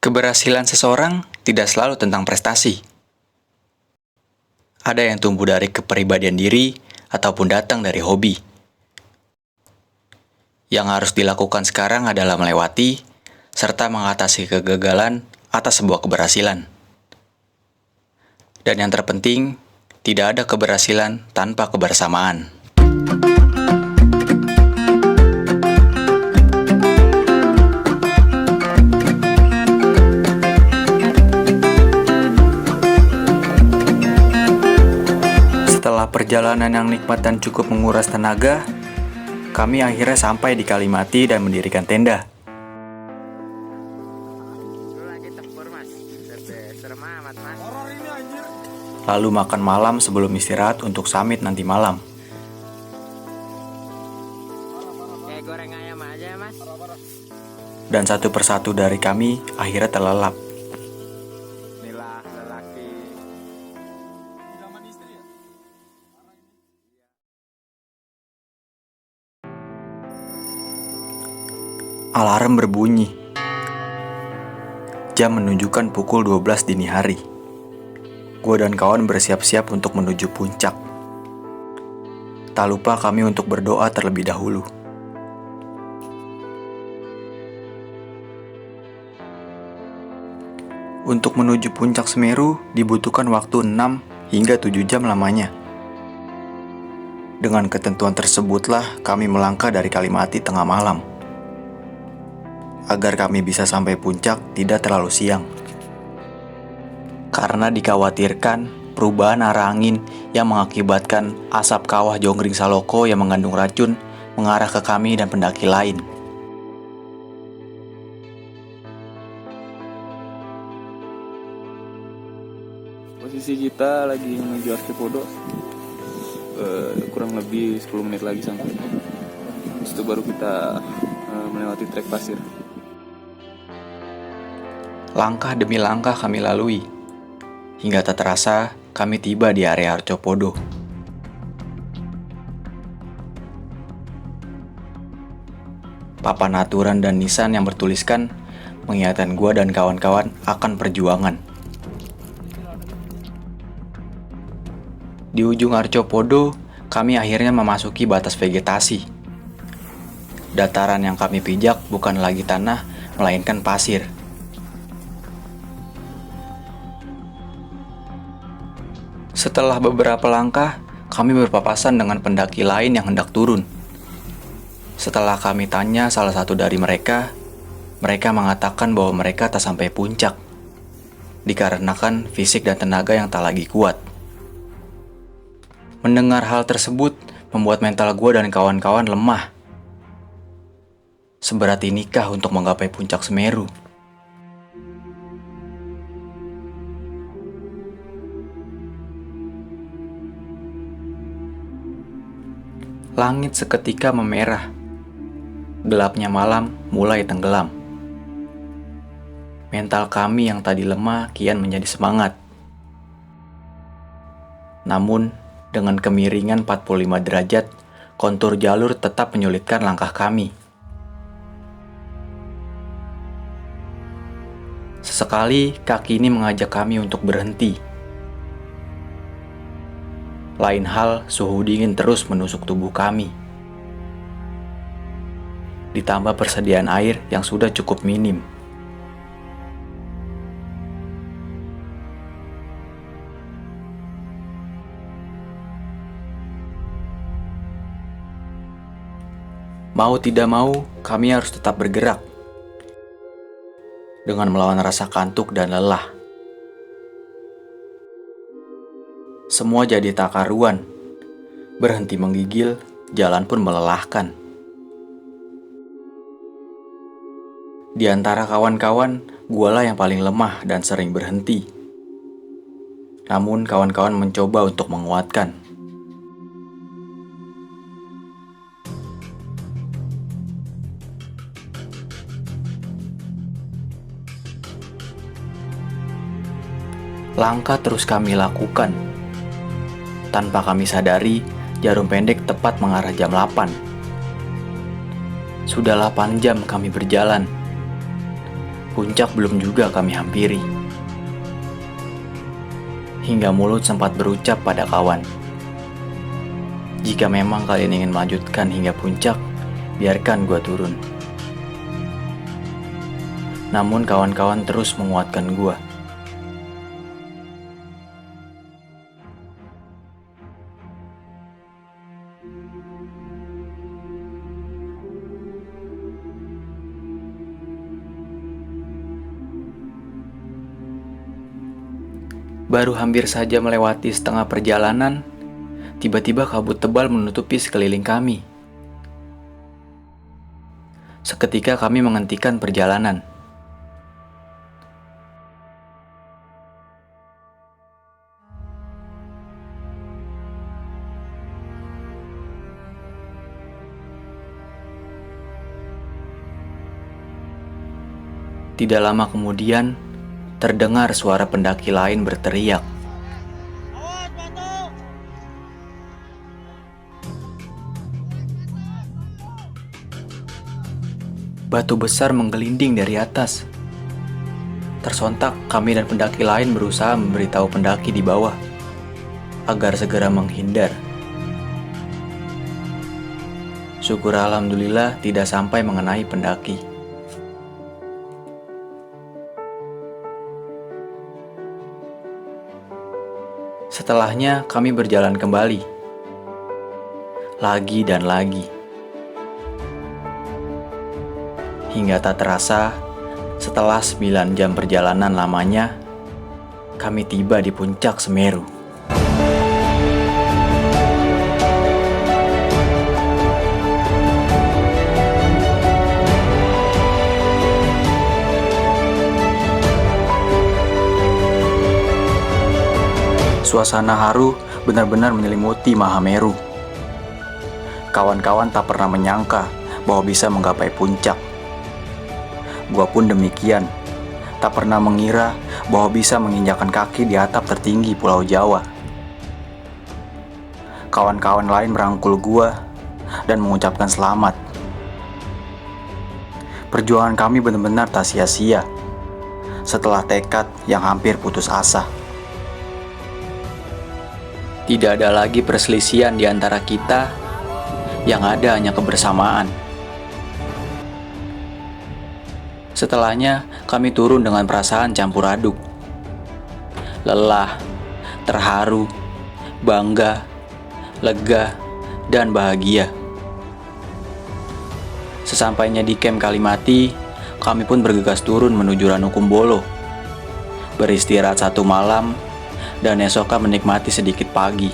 Keberhasilan seseorang tidak selalu tentang prestasi. Ada yang tumbuh dari kepribadian diri ataupun datang dari hobi. Yang harus dilakukan sekarang adalah melewati serta mengatasi kegagalan atas sebuah keberhasilan. Dan yang terpenting, tidak ada keberhasilan tanpa kebersamaan. Setelah perjalanan yang nikmat dan cukup menguras tenaga, kami akhirnya sampai di Kalimati dan mendirikan tenda. Lalu makan malam sebelum istirahat untuk summit nanti malam. Kayak goreng ayam aja, Mas. Dan satu persatu dari kami akhirnya terlelap. Inilah lelaki. Alarm berbunyi. Jam menunjukkan pukul 12 dini hari. Gue dan kawan bersiap-siap untuk menuju puncak. Tak lupa kami untuk berdoa terlebih dahulu. Untuk menuju puncak Semeru dibutuhkan waktu 6 hingga 7 jam lamanya. Dengan ketentuan tersebutlah kami melangkah dari Kalimati tengah malam, agar kami bisa sampai puncak tidak terlalu siang. Karena dikhawatirkan perubahan arah angin yang mengakibatkan asap kawah Jonggring Saloko yang mengandung racun mengarah ke kami dan pendaki lain. Posisi kita lagi menuju Arjopodo, kurang lebih 10 menit lagi sampai. Setelah itu baru kita melewati trek pasir. Langkah demi langkah kami lalui, hingga tak terasa kami tiba di area Arjopodo. Papan aturan dan nisan yang bertuliskan mengingatkan gua dan kawan-kawan akan perjuangan. Di ujung Arjopodo, kami akhirnya memasuki batas vegetasi. Dataran yang kami pijak bukan lagi tanah, melainkan pasir. Setelah beberapa langkah, kami berpapasan dengan pendaki lain yang hendak turun. Setelah kami tanya salah satu dari mereka, mereka mengatakan bahwa mereka tak sampai puncak, dikarenakan fisik dan tenaga yang tak lagi kuat. Mendengar hal tersebut membuat mental gue dan kawan-kawan lemah. Seberat inikah untuk menggapai puncak Semeru? Langit seketika memerah. Gelapnya malam mulai tenggelam. Mental kami yang tadi lemah kian menjadi semangat. Namun, dengan kemiringan 45 derajat, kontur jalur tetap menyulitkan langkah kami. Sesekali kaki ini mengajak kami untuk berhenti. Lain hal, suhu dingin terus menusuk tubuh kami. Ditambah persediaan air yang sudah cukup minim. Mau tidak mau, kami harus tetap bergerak dengan melawan rasa kantuk dan lelah. Semua jadi tak karuan. Berhenti menggigil, jalan pun melelahkan. Di antara kawan-kawan, gualah yang paling lemah dan sering berhenti. Namun kawan-kawan mencoba untuk menguatkan. Langkah terus kami lakukan. Tanpa kami sadari, jarum pendek tepat mengarah jam 8. Sudah 8 jam kami berjalan. Puncak belum juga kami hampiri. Hingga mulut sempat berucap pada kawan, "Jika memang kalian ingin melanjutkan hingga puncak, biarkan gua turun." Namun kawan-kawan terus menguatkan gua. Baru hampir saja melewati setengah perjalanan, tiba-tiba kabut tebal menutupi sekeliling kami. Seketika kami menghentikan perjalanan. Tidak lama kemudian, terdengar suara pendaki lain berteriak. Batu besar menggelinding dari atas. Tersontak, kami dan pendaki lain berusaha memberitahu pendaki di bawah agar segera menghindar. Syukur alhamdulillah tidak sampai mengenai pendaki. Setelahnya kami berjalan kembali. Lagi dan lagi. Hingga tak terasa, setelah 9 jam perjalanan lamanya, kami tiba di puncak Semeru. Suasana haru benar-benar menyelimuti Mahameru. Kawan-kawan tak pernah menyangka bahwa bisa menggapai puncak. Gua pun demikian, tak pernah mengira bahwa bisa menginjakan kaki di atap tertinggi Pulau Jawa. Kawan-kawan lain merangkul gua dan mengucapkan selamat. Perjuangan kami benar-benar tak sia-sia setelah tekad yang hampir putus asa. Tidak ada lagi perselisihan di antara kita, yang ada hanya kebersamaan. Setelahnya, kami turun dengan perasaan campur aduk. Lelah, terharu, bangga, lega, dan bahagia. Sesampainya di camp Kalimati, kami pun bergegas turun menuju Ranukumbolo. Beristirahat 1 malam, dan esoknya menikmati sedikit pagi.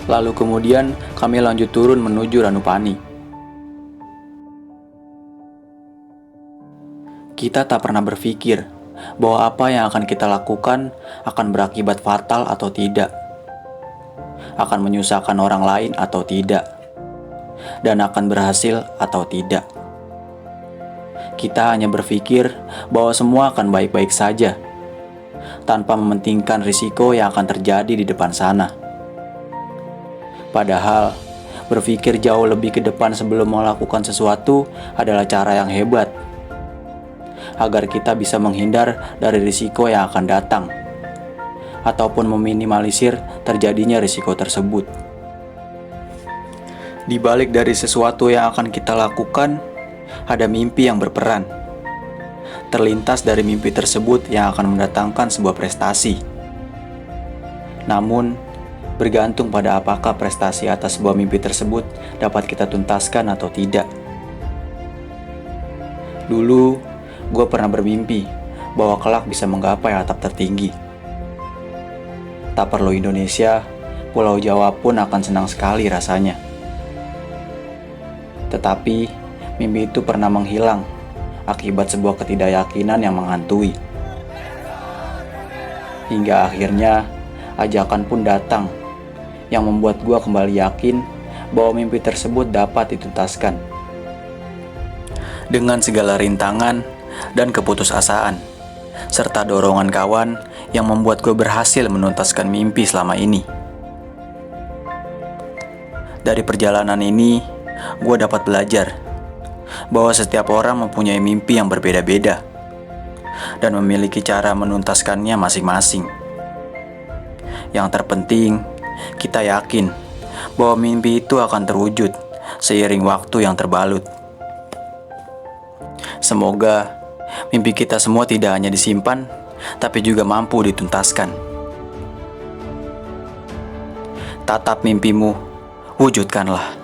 Lalu kemudian kami lanjut turun menuju Ranupani. Kita tak pernah berpikir bahwa apa yang akan kita lakukan akan berakibat fatal atau tidak, akan menyusahkan orang lain atau tidak, dan akan berhasil atau tidak. Kita hanya berpikir bahwa semua akan baik-baik saja, tanpa mementingkan risiko yang akan terjadi di depan sana. Padahal, berpikir jauh lebih ke depan sebelum melakukan sesuatu adalah cara yang hebat, agar kita bisa menghindar dari risiko yang akan datang, ataupun meminimalisir terjadinya risiko tersebut. Di balik dari sesuatu yang akan kita lakukan, ada mimpi yang berperan. Terlintas dari mimpi tersebut yang akan mendatangkan sebuah prestasi. Namun, bergantung pada apakah prestasi atas sebuah mimpi tersebut dapat kita tuntaskan atau tidak. Dulu, gue pernah bermimpi bahwa kelak bisa menggapai atap tertinggi. Tak perlu Indonesia, Pulau Jawa pun akan senang sekali rasanya. Tetapi, mimpi itu pernah menghilang akibat sebuah ketidakyakinan yang menghantui. Hingga akhirnya ajakan pun datang yang membuat gua kembali yakin bahwa mimpi tersebut dapat dituntaskan. Dengan segala rintangan dan keputusasaan, serta dorongan kawan yang membuat gua berhasil menuntaskan mimpi selama ini. Dari perjalanan ini, gua dapat belajar bahwa setiap orang mempunyai mimpi yang berbeda-beda. dan memiliki cara menuntaskannya masing-masing. Yang terpenting, kita yakin bahwa mimpi itu akan terwujud seiring waktu yang terbalut. Semoga mimpi kita semua tidak hanya disimpan, tapi juga mampu dituntaskan. Tatap mimpimu, wujudkanlah.